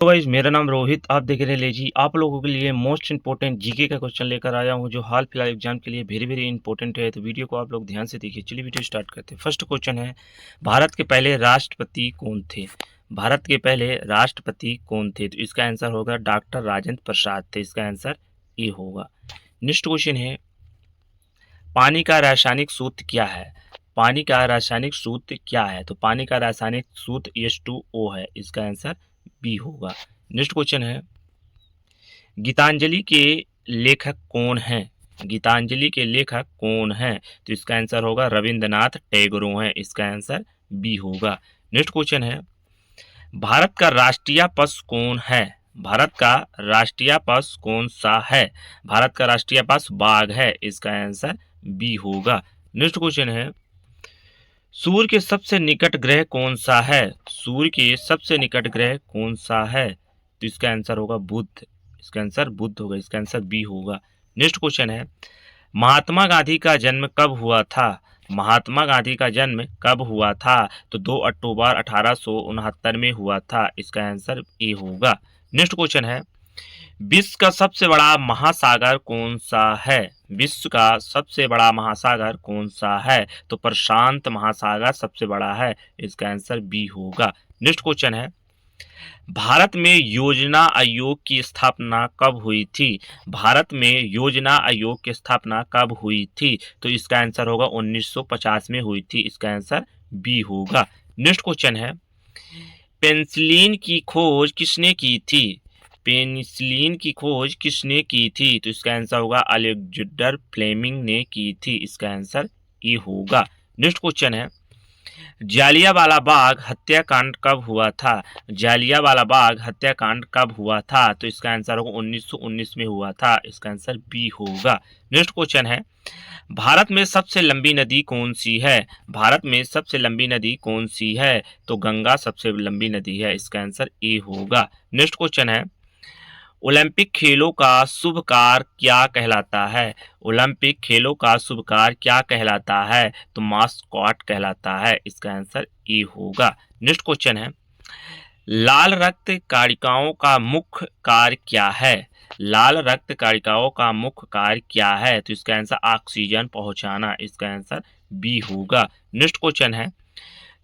तो गाइस मेरा नाम रोहित, आप देख रहे हैं लेजी। आप लोगों के लिए मोस्ट इंपोर्टेंट जीके का क्वेश्चन लेकर आया हूं जो हाल फिलहाल एग्जाम के लिए वेरी वेरी इंपॉर्टेंट है। तो वीडियो को आप लोग ध्यान से देखिए। चलिए वीडियो स्टार्ट करते हैं। फर्स्ट क्वेश्चन है, भारत के पहले राष्ट्रपति कौन थे? भारत के पहले राष्ट्रपति कौन थे? तो इसका आंसर होगा डॉक्टर राजेंद्र प्रसाद थे। इसका आंसर ए होगा। नेक्स्ट क्वेश्चन है, पानी का रासायनिक सूत्र क्या है? पानी का रासायनिक सूत्र क्या है? तो पानी का रासायनिक सूत्र H2O है। इसका आंसर बी होगा। नेक्स्ट क्वेश्चन है, गीतांजलि के लेखक कौन हैं? गीतांजलि के लेखक कौन हैं? तो इसका आंसर होगा रविंद्रनाथ टैगोर हैं। इसका आंसर बी होगा। नेक्स्ट क्वेश्चन है, भारत का राष्ट्रीय पशु कौन है? भारत का राष्ट्रीय पशु कौन सा है? भारत का राष्ट्रीय पशु बाघ है। इसका आंसर बी होगा। नेक्स्ट क्वेश्चन है, सूर्य के सबसे निकट ग्रह कौन सा है? सूर्य के सबसे निकट ग्रह कौन सा है? तो इसका आंसर होगा बुध। इसका आंसर बुध होगा। इसका आंसर बी होगा। नेक्स्ट क्वेश्चन है, महात्मा गांधी का जन्म कब हुआ था? महात्मा गांधी का जन्म कब हुआ था? तो 2 अक्टूबर 1869 में हुआ था। इसका आंसर ए होगा। नेक्स्ट क्वेश्चन है, विश्व का सबसे बड़ा महासागर कौन सा है? विश्व का सबसे बड़ा महासागर कौन सा है? तो प्रशांत महासागर सबसे बड़ा है। इसका आंसर बी होगा। नेक्स्ट क्वेश्चन है, भारत में योजना आयोग की स्थापना कब हुई थी? भारत में योजना आयोग की स्थापना कब हुई थी? तो इसका आंसर होगा 1950 में हुई थी। इसका आंसर बी होगा। नेक्स्ट क्वेश्चन है, पेनिसिलिन की खोज किसने की थी? पेनिसिलिन की खोज किसने की थी? तो इसका आंसर होगा अलेक्जेंडर फ्लेमिंग ने की थी। इसका आंसर ए होगा। नेक्स्ट क्वेश्चन है, जालियांवाला बाग हत्याकांड कब हुआ था? जालियांवाला बाग हत्याकांड कब हुआ था? तो इसका आंसर होगा 1919 में हुआ था। इसका आंसर बी होगा। नेक्स्ट क्वेश्चन है, भारत में सबसे लंबी नदी कौन सी है? भारत में सबसे लंबी नदी कौन सी है? तो गंगा सबसे लंबी नदी है। इसका आंसर ए होगा। नेक्स्ट क्वेश्चन है, ओलंपिक खेलों का शुभ कार्य क्या कहलाता है? ओलंपिक खेलों का शुभ कार्य क्या कहलाता है? तो मास्कॉट कहलाता है। इसका आंसर ए होगा। नेक्स्ट क्वेश्चन है, लाल रक्त कारिकाओं का मुख्य कार्य क्या है? लाल रक्त कारिकाओं का मुख्य कार्य क्या है? तो इसका आंसर ऑक्सीजन पहुंचाना। इसका आंसर बी होगा। नेक्स्ट क्वेश्चन है,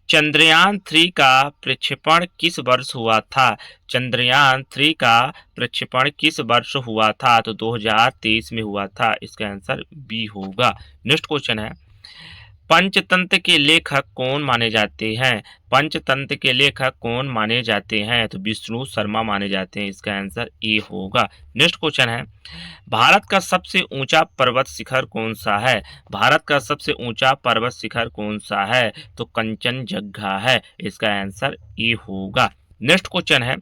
चंद्रयान 3 का प्रक्षेपण किस वर्ष हुआ था? चंद्रयान 3 का प्रक्षेपण किस वर्ष हुआ था? तो 2023 में हुआ था। इसका आंसर बी होगा। नेक्स्ट क्वेश्चन है, पंचतंत्र के लेखक कौन माने जाते हैं? पंचतंत्र के लेखक कौन माने जाते हैं? तो विष्णु शर्मा माने जाते हैं। इसका आंसर ए होगा। नेक्स्ट क्वेश्चन है, भारत का सबसे ऊंचा पर्वत शिखर कौन सा है? भारत का सबसे ऊंचा पर्वत शिखर कौन सा है? तो कंचनजंगा है। इसका आंसर ए होगा। नेक्स्ट क्वेश्चन है,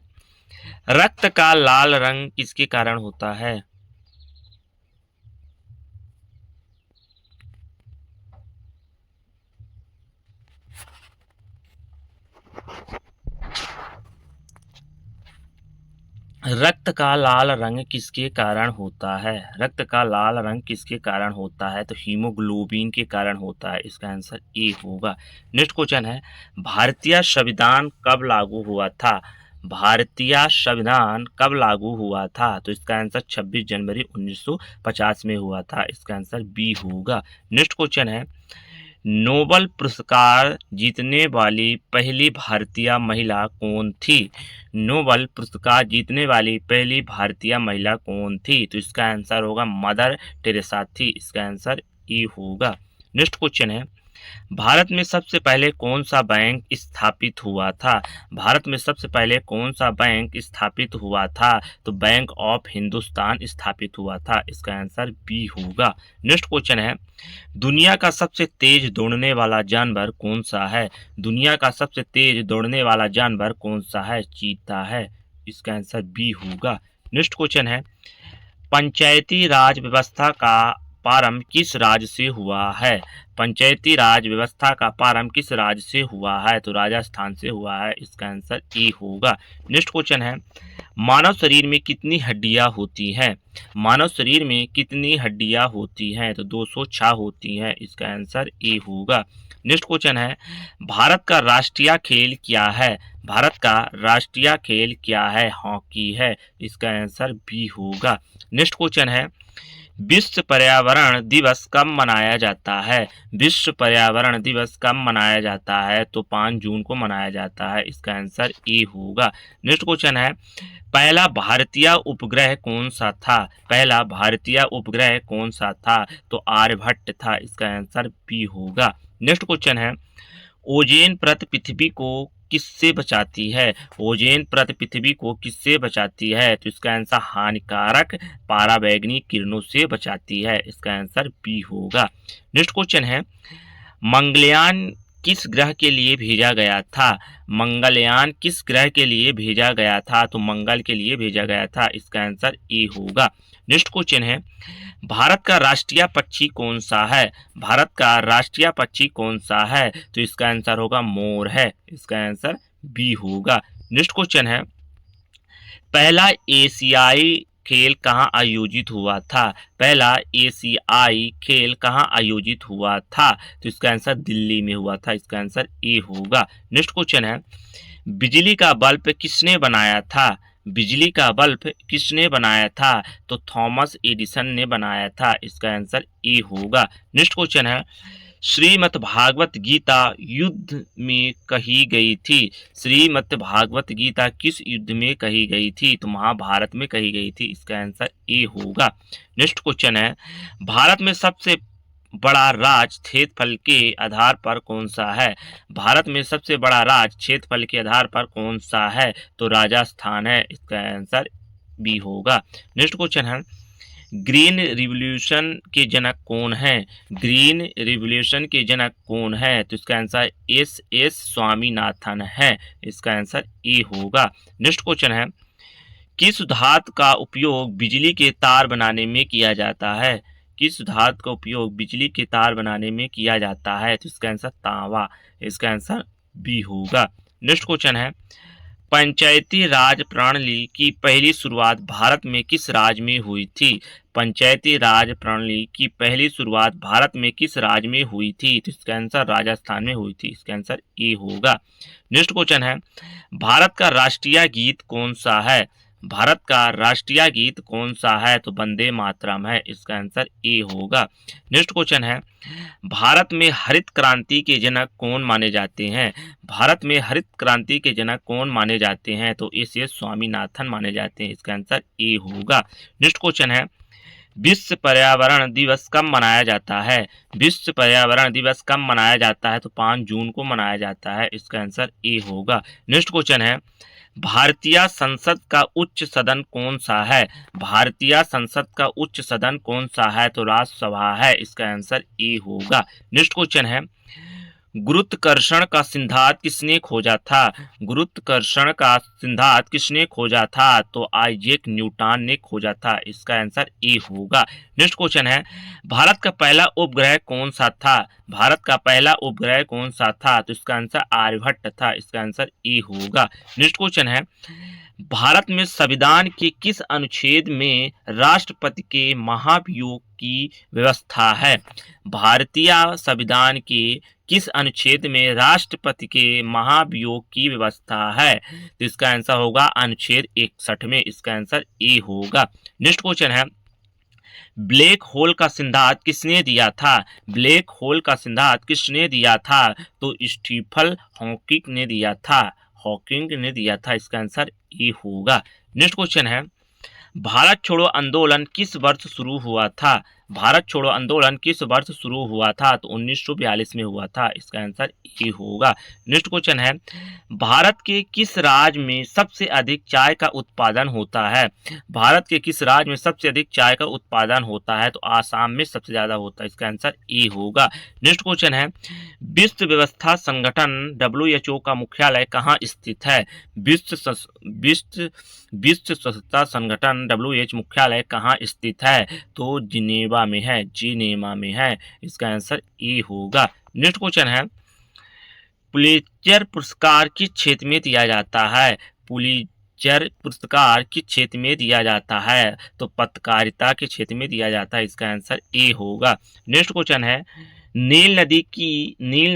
रक्त का लाल रंग किसके कारण होता है? रक्त का लाल रंग किसके कारण होता है? रक्त का लाल रंग किसके कारण होता है? तो हीमोग्लोबिन के कारण होता है। इसका आंसर ए होगा। नेक्स्ट क्वेश्चन है, भारतीय संविधान कब लागू हुआ था? भारतीय संविधान कब लागू हुआ था? तो इसका आंसर 26 जनवरी 1950 में हुआ था। इसका आंसर बी होगा। नेक्स्ट क्वेश्चन है, नोबेल पुरस्कार जीतने वाली पहली भारतीय महिला कौन थी? नोबेल पुरस्कार जीतने वाली पहली भारतीय महिला कौन थी? तो इसका आंसर होगा मदर टेरेसा थी। इसका आंसर ए होगा। नेक्स्ट क्वेश्चन है, भारत में सबसे पहले कौन सा बैंक स्थापित हुआ था? भारत में सबसे पहले कौन सा बैंक स्थापित हुआ था? तो बैंक ऑफ हिंदुस्तान स्थापित हुआ था। इसका आंसर बी होगा। नेक्स्ट क्वेश्चन है, दुनिया का सबसे तेज दौड़ने वाला जानवर कौन सा है? दुनिया का सबसे तेज दौड़ने वाला जानवर कौन सा है? चीता है। इसका आंसर बी होगा। नेक्स्ट क्वेश्चन है, पंचायती राज व्यवस्था का प्रारंभ किस राज्य से हुआ है? पंचायती राज व्यवस्था का प्रारंभ किस राज्य से हुआ है? तो राजस्थान से हुआ है। इसका आंसर ए होगा। नेक्स्ट क्वेश्चन है, मानव शरीर में कितनी हड्डियां होती हैं? मानव शरीर में कितनी हड्डियां होती हैं? तो 206 होती हैं। इसका आंसर ए होगा। नेक्स्ट क्वेश्चन है भारत का राष्ट्रीय खेल क्या है? भारत का राष्ट्रीय खेल क्या है? हॉकी है। इसका आंसर बी होगा। नेक्स्ट क्वेश्चन है विश्व पर्यावरण दिवस कब मनाया जाता है? विश्व पर्यावरण दिवस कब मनाया जाता है? तो 5 जून को मनाया जाता है। इसका आंसर ए होगा। नेक्स्ट क्वेश्चन है पहला भारतीय उपग्रह कौन सा था? पहला भारतीय उपग्रह कौन सा था? तो आर्यभट्ट था। इसका आंसर बी होगा। नेक्स्ट क्वेश्चन है ओजोन परत पृथ्वी को किससे बचाती है? ओजोन परत पृथ्वी को किससे बचाती है? तो इसका आंसर हानिकारक पराबैंगनी किरणों से बचाती है। इसका आंसर बी होगा। नेक्स्ट क्वेश्चन है मंगलयान किस ग्रह के लिए भेजा गया था? मंगलयान किस ग्रह के लिए भेजा गया था? तो मंगल के लिए भेजा गया था। इसका आंसर ए होगा। नेक्स्ट क्वेश्चन है भारत का राष्ट्रीय पक्षी कौन सा है? भारत का राष्ट्रीय पक्षी कौन सा है? तो इसका आंसर होगा मोर है। इसका आंसर बी होगा। नेक्स्ट क्वेश्चन है पहला एशियाई खेल कहाँ आयोजित हुआ था? पहला एशियाई खेल कहाँ आयोजित हुआ था? तो इसका आंसर दिल्ली में हुआ था। इसका आंसर ए होगा। नेक्स्ट क्वेश्चन है बिजली का बल्ब किसने बनाया था? बिजली का बल्ब किसने बनाया था? तो थॉमस एडिसन ने बनाया था। इसका आंसर ए होगा। नेक्स्ट क्वेश्चन है श्रीमद् भागवत गीता युद्ध में कही गई थी? श्रीमद् भागवत गीता किस युद्ध में कही गई थी? तो महाभारत में कही गई थी। इसका आंसर ए होगा। नेक्स्ट क्वेश्चन है भारत में सबसे बड़ा राज्य क्षेत्रफल के आधार पर कौन सा है? भारत में सबसे बड़ा राज्य क्षेत्रफल के आधार पर कौन सा है? तो राजस्थान है। इसका आंसर बी होगा। नेक्स्ट क्वेश्चन है ग्रीन रिवॉल्यूशन के जनक कौन है? ग्रीन रिवॉल्यूशन के जनक कौन है? तो इसका आंसर एस स्वामीनाथन है। इसका आंसर ए होगा। नेक्स्ट क्वेश्चन है किस धातु का उपयोग बिजली के तार बनाने में किया जाता है? किस धातु का उपयोग बिजली के तार बनाने में किया जाता है? तो इसका आंसर तांबा। इसका आंसर बी होगा। नेक्स्ट क्वेश्चन है पंचायती राज प्रणाली की पहली शुरुआत भारत में किस राज्य में हुई थी? पंचायती राज प्रणाली की पहली शुरुआत भारत में किस राज्य में हुई थी? तो इसका आंसर राजस्थान में हुई थी। इसका आंसर ए होगा। नेक्स्ट क्वेश्चन है भारत का राष्ट्रीय गीत कौन सा है? भारत का राष्ट्रीय गीत कौन सा है? तो वंदे मातरम है। इसका आंसर ए होगा। नेक्स्ट क्वेश्चन है भारत में हरित क्रांति के जनक कौन माने जाते हैं? भारत में हरित क्रांति के जनक कौन माने जाते हैं? तो एस स्वामीनाथन माने जाते हैं। इसका आंसर ए होगा। नेक्स्ट क्वेश्चन है विश्व पर्यावरण दिवस कब मनाया जाता है? विश्व पर्यावरण दिवस कब मनाया जाता है? तो 5 जून को मनाया जाता है। इसका आंसर ए होगा। नेक्स्ट क्वेश्चन है भारतीय संसद का उच्च सदन कौन सा है? भारतीय संसद का उच्च सदन कौन सा है? तो राज्यसभा है। इसका आंसर ए होगा। नेक्स्ट क्वेश्चन है गुरुत्वाकर्षण का सिद्धांत किसने खोजा था? गुरुत्वाकर्षण का सिद्धांत किसने खोजा था? तो आइजैक न्यूटन ने खोजा था। इसका आंसर ए होगा। नेक्स्ट क्वेश्चन है भारत का पहला उपग्रह कौन सा था? भारत का पहला उपग्रह कौन सा था? तो इसका आंसर आर्यभट्ट था। इसका आंसर ए होगा। नेक्स्ट क्वेश्चन है भारत में संविधान के किस अनुच्छेद में राष्ट्रपति के महाभियोग की व्यवस्था है? भारतीय संविधान के किस अनुच्छेद में राष्ट्रपति के महाभियोग की व्यवस्था है? तो इसका आंसर होगा अनुच्छेद 61 में। इसका आंसर ए होगा। नेक्स्ट क्वेश्चन है ब्लैक होल का सिद्धांत किसने दिया था? ब्लैक होल का सिद्धांत किसने दिया था? तो स्टीफन हॉकिंग ने दिया था। हॉकिंग ने दिया था। इसका आंसर ए होगा। नेक्स्ट क्वेश्चन है भारत छोड़ो आंदोलन किस वर्ष शुरू हुआ था? भारत छोड़ो आंदोलन किस वर्ष शुरू हुआ था? तो 1942 में हुआ था। इसका आंसर ए होगा। नेक्स्ट क्वेश्चन है भारत के किस राज्य में सबसे अधिक चाय का उत्पादन होता है? भारत के किस राज्य में सबसे अधिक चाय का उत्पादन होता है? तो आसाम में सबसे ज्यादा होता है। इसका आंसर ए होगा। नेक्स्ट क्वेश्चन है विश्व व्यवस्था संगठन WHO का मुख्यालय कहाँ स्थित है? विश्व स्वच्छता संगठन WHO मुख्यालय कहाँ स्थित है? तो जिनेवा में है। जिनेवा में है। इसका आंसर ए होगा। नेक्स्ट क्वेश्चन है पुलित्जर पुरस्कार किस क्षेत्र में दिया जाता है? पुलित्जर पुरस्कार किस क्षेत्र में दिया जाता है? तो पत्रकारिता के क्षेत्र में दिया जाता है। इसका आंसर ए होगा। नेक्स्ट क्वेश्चन है नील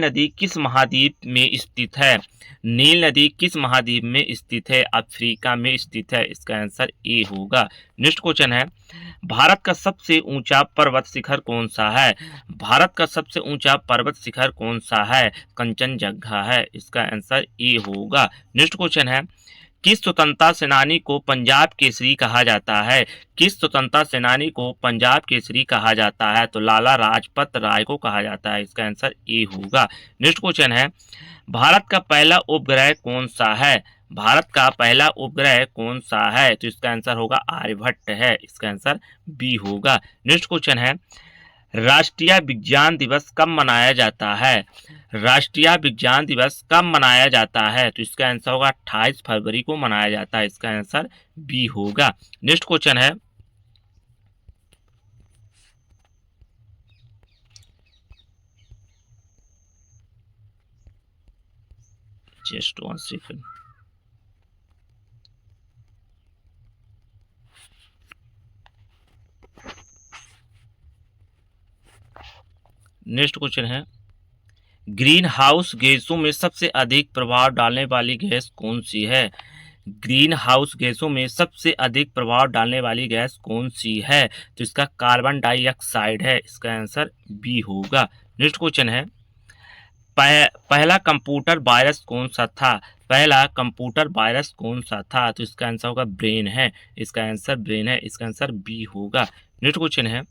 नदी किस महाद्वीप में स्थित है? नील नदी किस महाद्वीप में स्थित है? अफ्रीका में स्थित है। इसका आंसर ए होगा। नेक्स्ट क्वेश्चन है, भारत का सबसे ऊंचा पर्वत शिखर कौन सा है? भारत का सबसे ऊंचा पर्वत शिखर कौन सा है? कंचनजंगा है। इसका आंसर ए होगा। नेक्स्ट क्वेश्चन है, किस स्वतंत्रता सेनानी को पंजाब केसरी कहा जाता है? किस स्वतंत्रता सेनानी को पंजाब केसरी कहा जाता है? तो लाला लाजपत राय को कहा जाता है। इसका आंसर ए होगा। नेक्स्ट क्वेश्चन है, भारत का पहला उपग्रह कौन सा है? भारत का पहला उपग्रह कौन सा है? तो इसका आंसर होगा आर्यभट्ट है। इसका आंसर बी होगा। नेक्स्ट क्वेश्चन है, राष्ट्रीय विज्ञान दिवस कब मनाया जाता है? राष्ट्रीय विज्ञान दिवस कब मनाया जाता है? तो इसका आंसर होगा 28 फरवरी को मनाया जाता है। इसका आंसर बी होगा। नेक्स्ट क्वेश्चन है, just one second. Next question है, ग्रीन हाउस गैसों में सबसे अधिक प्रभाव डालने वाली गैस कौन सी है? ग्रीन हाउस गैसों में सबसे अधिक प्रभाव डालने वाली गैस कौन सी है? तो इसका कार्बन डाइऑक्साइड है। इसका आंसर बी होगा। नेक्स्ट क्वेश्चन है, पहला कंप्यूटर वायरस कौन सा था? पहला कंप्यूटर वायरस कौन सा था? तो इसका आंसर होगा ब्रेन है। इसका आंसर ब्रेन है। इसका आंसर बी होगा। नेक्स्ट क्वेश्चन है,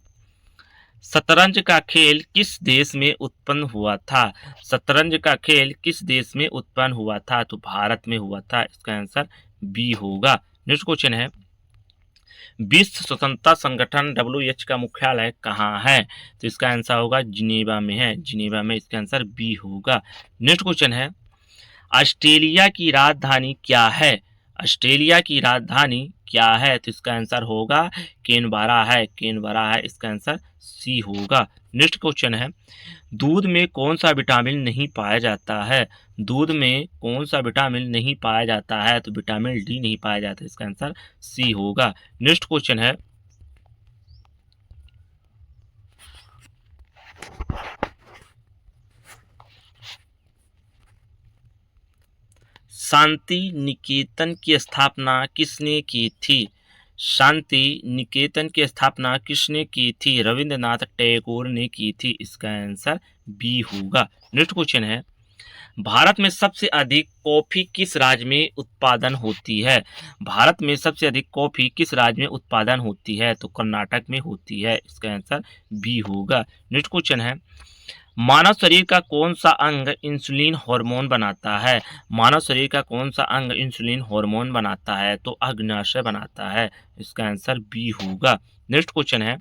शतरंज का खेल किस देश में उत्पन्न हुआ था? शतरंज का खेल किस देश में उत्पन्न हुआ था? तो भारत में हुआ था। इसका आंसर बी होगा। नेक्स्ट क्वेश्चन है, विश्व स्वतंत्रता संगठन WH का मुख्यालय कहाँ है? तो इसका आंसर होगा जिनेवा में है। जिनेवा में। इसका आंसर बी होगा। नेक्स्ट क्वेश्चन है, ऑस्ट्रेलिया की राजधानी क्या है? ऑस्ट्रेलिया की राजधानी क्या है? तो इसका आंसर होगा कैनबरा है। कैनबरा है। इसका आंसर सी होगा। नेक्स्ट क्वेश्चन है, दूध में कौन सा विटामिन नहीं पाया जाता है? दूध में कौन सा विटामिन नहीं पाया जाता है? तो विटामिन डी नहीं पाया जाता है। इसका आंसर सी होगा। नेक्स्ट क्वेश्चन है, शांति निकेतन की स्थापना किसने की थी? शांति निकेतन की स्थापना किसने की थी? रविंद्रनाथ टैगोर ने की थी। इसका आंसर बी होगा। नेक्स्ट क्वेश्चन है, भारत में सबसे अधिक कॉफी किस राज्य में उत्पादन होती है? भारत में सबसे अधिक कॉफी किस राज्य में उत्पादन होती है? तो कर्नाटक में होती है। इसका आंसर बी होगा। नेक्स्ट क्वेश्चन है, मानव शरीर का कौन सा अंग इंसुलिन हार्मोन बनाता है? मानव शरीर का कौन सा अंग इंसुलिन हार्मोन बनाता है? तो अग्नाशय बनाता है। इसका आंसर बी होगा। नेक्स्ट क्वेश्चन है,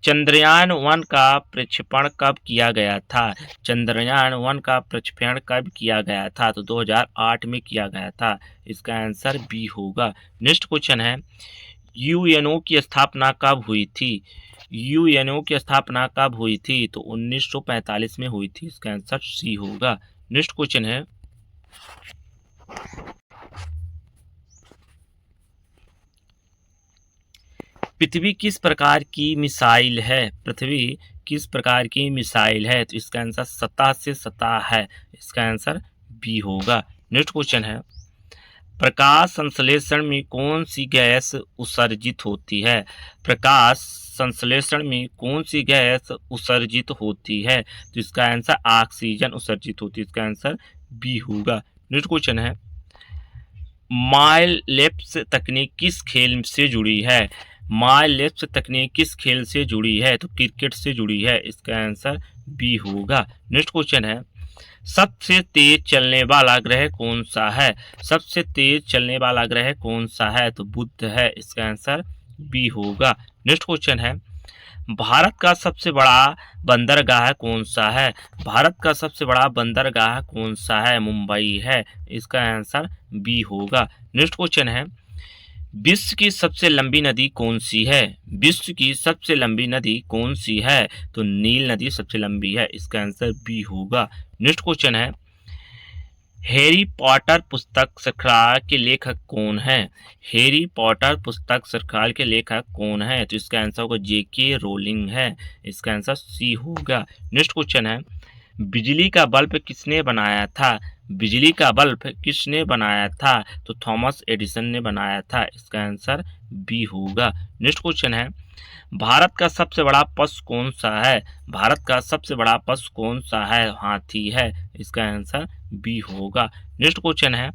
चंद्रयान 1 का प्रक्षेपण कब किया गया था? चंद्रयान 1 का प्रक्षेपण कब किया गया था? तो 2008 में किया गया था। इसका आंसर बी होगा। नेक्स्ट क्वेश्चन है, यूएनओ की स्थापना कब हुई थी? यूएनओ की स्थापना कब हुई थी? तो 1945 में हुई थी। इसका आंसर सी होगा। नेक्स्ट क्वेश्चन है, पृथ्वी किस प्रकार की मिसाइल है? पृथ्वी किस प्रकार की मिसाइल है? तो इसका आंसर सतह से सतह है। इसका आंसर बी होगा। नेक्स्ट क्वेश्चन है, प्रकाश संश्लेषण में कौन सी गैस उत्सर्जित होती है? प्रकाश संश्लेषण में कौन सी गैस उत्सर्जित होती है? तो इसका आंसर ऑक्सीजन उत्सर्जित होती है। इसका आंसर बी होगा। नेक्स्ट क्वेश्चन है, माइलैप्स तकनीक किस खेल से जुड़ी है? माइलैप्स तकनीक किस खेल से जुड़ी है? तो क्रिकेट से जुड़ी है। इसका आंसर बी होगा। नेक्स्ट क्वेश्चन है, सबसे तेज चलने वाला ग्रह कौन सा है? सबसे तेज चलने वाला ग्रह कौन सा है? तो बुध है। इसका आंसर बी होगा। नेक्स्ट क्वेश्चन है, भारत का सबसे बड़ा बंदरगाह कौन सा है? भारत का सबसे बड़ा बंदरगाह कौन सा है? मुंबई है। इसका आंसर बी होगा। नेक्स्ट क्वेश्चन है, विश्व की सबसे लंबी नदी कौन सी है? विश्व की सबसे लंबी नदी कौन सी है? तो नील नदी सबसे लंबी है। इसका आंसर बी होगा। नेक्स्ट क्वेश्चन है, हैरी पॉटर पुस्तक श्रृंखला के लेखक कौन है? हैरी पॉटर पुस्तक श्रृंखला के लेखक कौन है? तो इसका आंसर होगा जेके रोलिंग है। इसका आंसर सी होगा। नेक्स्ट क्वेश्चन है, बिजली का बल्ब किसने बनाया था? बिजली का बल्ब किसने बनाया था? तो थॉमस एडिसन ने बनाया था। इसका आंसर बी होगा। नेक्स्ट क्वेश्चन है, भारत का सबसे बड़ा पशु कौन सा है? भारत का सबसे बड़ा पशु कौन सा है? हाथी है। इसका आंसर बी होगा। नेक्स्ट क्वेश्चन है,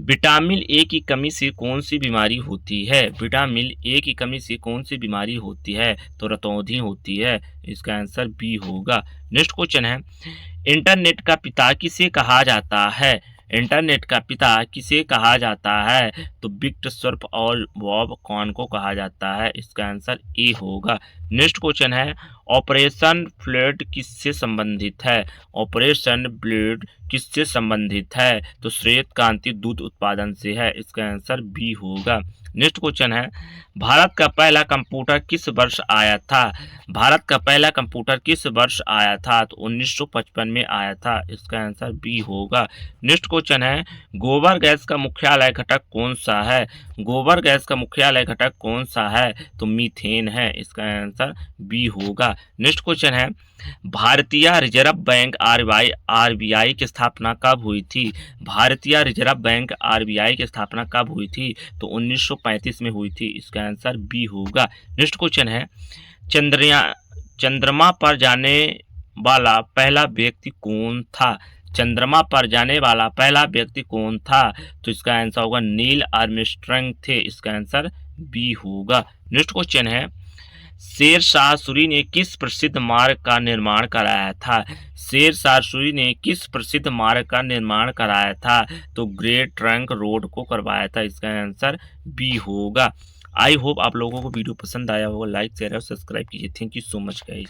विटामिन ए की कमी से कौन सी बीमारी होती है? विटामिन ए की कमी से कौन सी बीमारी होती है? तो रतौंधी होती है। इसका आंसर बी होगा। नेक्स्ट क्वेश्चन है, इंटरनेट का पिता किसे कहा जाता है? इंटरनेट का पिता किसे कहा जाता है? तो विक्टर सर्फ और बॉब कॉन को कहा जाता है। इसका आंसर ए होगा। नेक्स्ट क्वेश्चन है, ऑपरेशन फ्लड किससे संबंधित है? ऑपरेशन ब्लेड किससे संबंधित है? तो श्वेत क्रांति दूध उत्पादन से है। इसका आंसर बी होगा। नेक्स्ट क्वेश्चन है, भारत का पहला कंप्यूटर किस वर्ष आया था? भारत का पहला कंप्यूटर किस वर्ष आया था? तो 1955 में आया था। इसका आंसर बी होगा। नेक्स्ट क्वेश्चन है, गोबर गैस का मुख्यालय घटक कौन सा है? गोबर गैस का मुख्यालय घटक कौन सा है? तो मीथेन है। इसका आंसर बी होगा। नेक्स्ट क्वेश्चन है, भारतीय रिजर्व बैंक आरबीआई की स्थापना कब हुई थी? भारतीय रिजर्व बैंक आरबीआई की स्थापना कब हुई थी? तो 1935 में हुई थी। इसका आंसर बी होगा। नेक्स्ट क्वेश्चन है, चंद्रयान चंद्रमा पर जाने वाला पहला व्यक्ति कौन था? चंद्रमा पर जाने वाला पहला व्यक्ति कौन था? तो इसका आंसर होगा नील आर्मस्ट्रांग थे। इसका आंसर बी होगा। नेक्स्ट क्वेश्चन है, शेर शाह सूरी ने किस प्रसिद्ध मार्ग का निर्माण कराया था? शेर शाह सूरी ने किस प्रसिद्ध मार्ग का निर्माण कराया था? तो ग्रेट ट्रंक रोड को करवाया था। इसका आंसर बी होगा। आई होप आप लोगों को वीडियो पसंद आया होगा। लाइक शेयर और सब्सक्राइब कीजिए। Thank you so much guys.